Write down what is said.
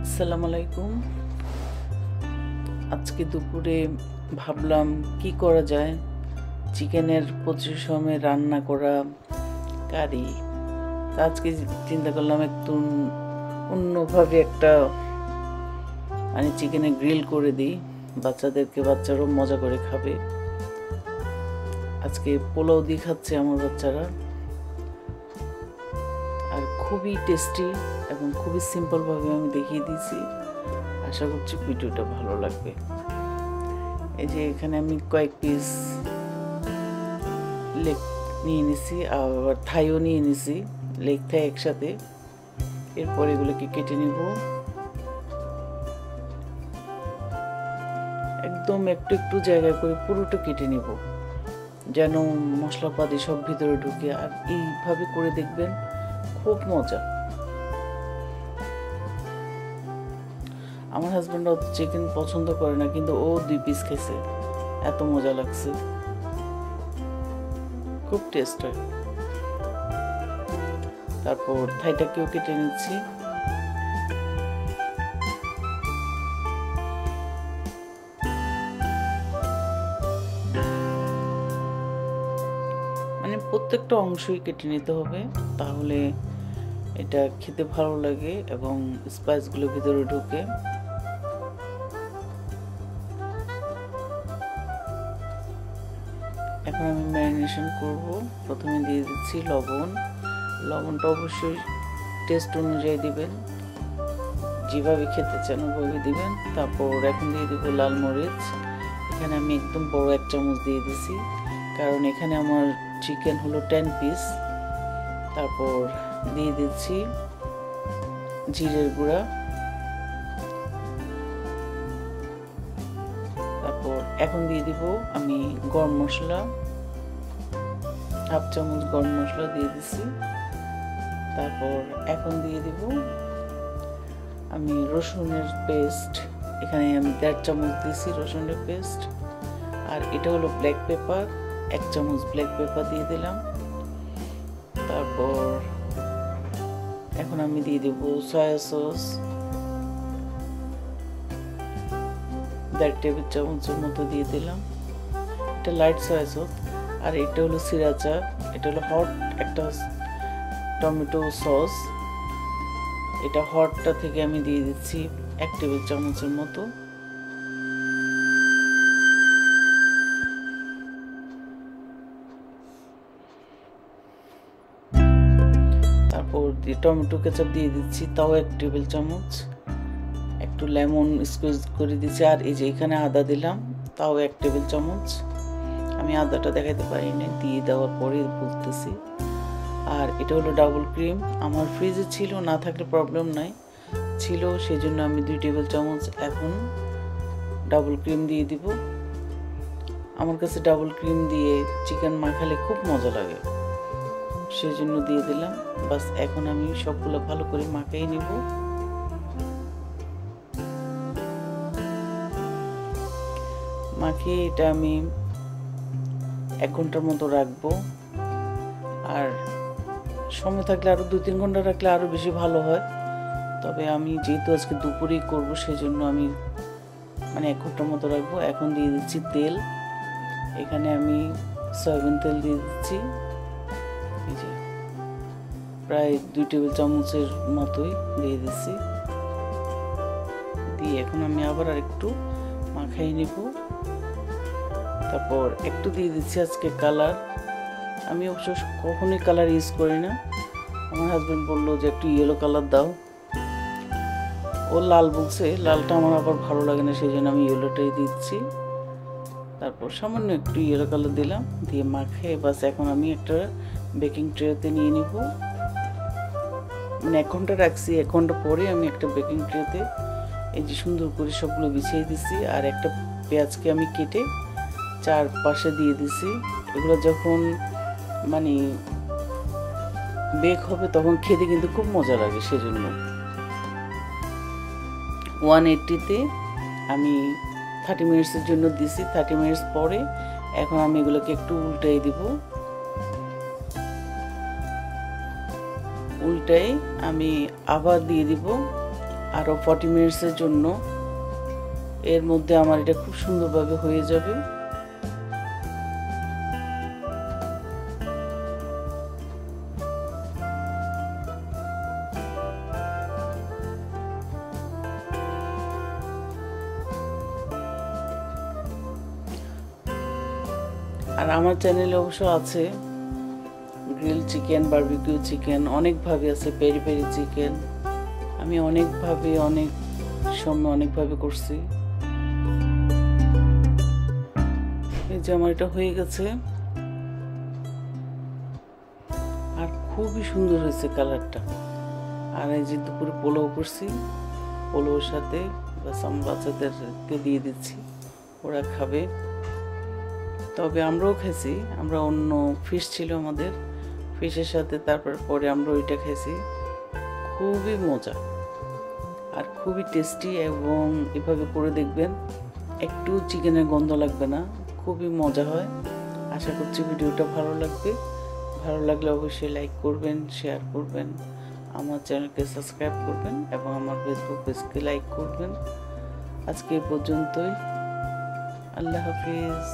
আসসালামু আলাইকুম। আজকে দুপুরে ভাবলাম কি করা যায়, চিকেনের পরিশ্রমে রান্না করা কারি। আজকে চিন্তা করলাম একটু অন্যভাবে একটা চিকেনের গ্রিল করে দিই, বাচ্চারাও মজা করে খাবে। আজকে পোলাও দিয়ে খাচ্ছে আমার বাচ্চারা, আর খুবই টেস্টি এবং খুবই সিম্পলভাবে আমি দেখিয়ে দিয়েছি। আশা করছি ভিডিওটা ভালো লাগবে। এই যে এখানে আমি কয়েক পিস লেগ নিয়ে নিছি, আবার থাইও নিয়ে নিছি, লেগ থাই একসাথে। এরপর এগুলোকে কেটে নিব, একদম একটু একটু জায়গা করে পুরোটা কেটে নিব, যেন মশলাপাতি সব ভিতরে ঢুকে। আর এইভাবে করে দেখবেন, খুব মজা। আমার হাজব্যান্ড অত চিকেন পছন্দ করে না, কিন্তু ও 2 পিস খেয়েছে, এত মজা লাগছে, খুব টেস্ট হয়। তারপর থাইটাকেও কেটে নিচ্ছি। প্রত্যেকটা অংশই কেটে নিতে হবে, তাহলে এটা খেতে ভালো লাগে এবং স্পাইসগুলো ভিতরে ঢুকে। এখন আমি ম্যারিনেশন করব। প্রথমে দিয়ে দিচ্ছি লবণ। লবণটা অবশ্যই টেস্ট অনুযায়ী দিবেন, যেভাবে খেতে চান ওভাবে দিবেন। তারপর এখন দিয়ে দিব লাল মরিচ। এখানে আমি একদম বড় 1 চামচ দিয়ে দিছি, কারণ এখানে আমার চিকেন হলো 10 পিস। তারপর দিয়ে দিচ্ছি জিরের গুঁড়া। তারপর এখন দিয়ে দিব আমি গরম মশলা, 1/2 চামচ গরম মশলা দিয়ে দিছি। তারপর এখন দিয়ে দিব আমি রসুনের পেস্ট। এখানে আমি 1.5 চামচ দিয়েছি রসুনের পেস্ট। আর এটা হলো ব্ল্যাক পেপার, 1 চামচ ব্ল্যাক পেপার দিয়ে দিলাম। তারপর এখন আমি দিয়ে দেব সয়া সস, 1.5 টেবিল চামচের মতো দিয়ে দিলাম। এটা লাইট সয়া সস। আর এটা হলো সিরাচা, এটা হলো হট একটা টমেটো সস। এটা হটটা থেকে আমি দিয়ে দিচ্ছি 1 টেবিল চামচের মতো। তারপর টমেটো কেচাপ দিয়ে দিচ্ছি, তাও 1 টেবিল চামচ। একটু লেমন স্কুইজ করে দিচ্ছি। আর এই যে এখানে আদা দিলাম, তাও 1 টেবিল চামচ। আমি আদাটা দেখাতে পারি না, দিয়ে দেওয়ার পরে বলতেছি। আর এটা হলো ডাবল ক্রিম, আমার ফ্রিজে ছিল, না থাকলে প্রবলেম নাই, ছিল সেজন্য আমি 2 টেবিল চামচ এখন ডাবল ক্রিম দিয়ে দিব। আমার কাছে ডাবল ক্রিম দিয়ে চিকেন মাখালে খুব মজা লাগে, সেজন্য দিয়ে দিলাম। বাস এখন আমি সবগুলো ভালো করে মাখিয়ে নিব। মাখিয়ে এটা আমি 1 ঘন্টার মতো রাখবো। আর সময় থাকলে আরো 2-3 ঘন্টা রাখলে আরো বেশি ভালো হয়, তবে আমি যেহেতু আজকে দুপুরেই করব সেজন্য আমি 1 ঘন্টার মতো রাখবো। এখন দিয়ে দিচ্ছি তেল। এখানে আমি সয়াবিন তেল দিয়ে দিচ্ছি, এই যে প্রায় 2 টেবিল চামচের মতোই দিয়ে দিচ্ছি। দিয়ে এখন আমি আবার আরেকটু মাখাই নিব। তারপর একটু দিয়ে দিচ্ছি আজকে কালার। আমি অবশ্য কখনোই কালার ইউজ করি না, আমার হাজবেন্ড বললো যে একটু ইয়েলো কালার দাও, ও লাল বলছে, লালটা আমার আবার ভালো লাগে না, সেই জন্য আমি ইয়েলোটাই দিচ্ছি। তারপর সামান্য একটু ইয়েলো কালার দিলাম, দিয়ে মাখে বাস এখন আমি একটা বেকিং ট্রেতে নিয়ে নিব। 1 ঘন্টা রাখছি, 1 ঘন্টা পরে আমি একটা বেকিং ট্রেতে এই যে সুন্দর করে সবগুলো বিছিয়ে দিছি। আর একটা পেঁয়াজকে আমি কেটে 4 পাশে দিয়ে দিছি। এগুলো যখন বেক হবে তখন খেতে কিন্তু খুব মজা লাগে, সেজন্য 180-তে আমি 30 মিনিটসের জন্য দিছি। 30 মিনিটস পরে এখন আমি এগুলোকে একটু উল্টাই দিব। উল্টাই আমি আবার দিয়ে দিব আরও 40 মিনিটসের জন্য। এর মধ্যে আমার এটা খুব সুন্দরভাবে হয়ে যাবে। আর আমার চ্যানেলে অবশ্য আছে গ্রিল চিকেন, বারবিকিউ চিকেন, অনেকভাবে আছে, পেরি পেরি চিকেন। আমি অনেকভাবে অনেক সময় অনেকভাবে করছি। এই যে আমার এটা হয়ে গেছে আর খুবই সুন্দর হয়েছে কালারটা। আর এই যে দুপুরে পোলাও করছি, পোলাওর সাথে বাস আমার বাচ্চাদেরকে দিয়ে দিচ্ছি, ওরা খাবে। তবে আমরাও খেয়েছি, আমরা অন্য ফিশ ছিল আমাদের, ফিশের সাথে তারপর পরে আমরা ওইটা খেয়েছি। খুবই মজা আর খুবই টেস্টি, এবং এভাবে করে দেখবেন একটু চিকেনের গন্ধ লাগবে না, খুবই মজা হয়। আশা করছি ভিডিওটা ভালো লাগবে। ভালো লাগলে অবশ্যই লাইক করবেন, শেয়ার করবেন, আমার চ্যানেলকে সাবস্ক্রাইব করবেন এবং আমার ফেসবুক পেজকে লাইক করবেন। আজকে এই পর্যন্তই। আল্লাহ হাফিজ।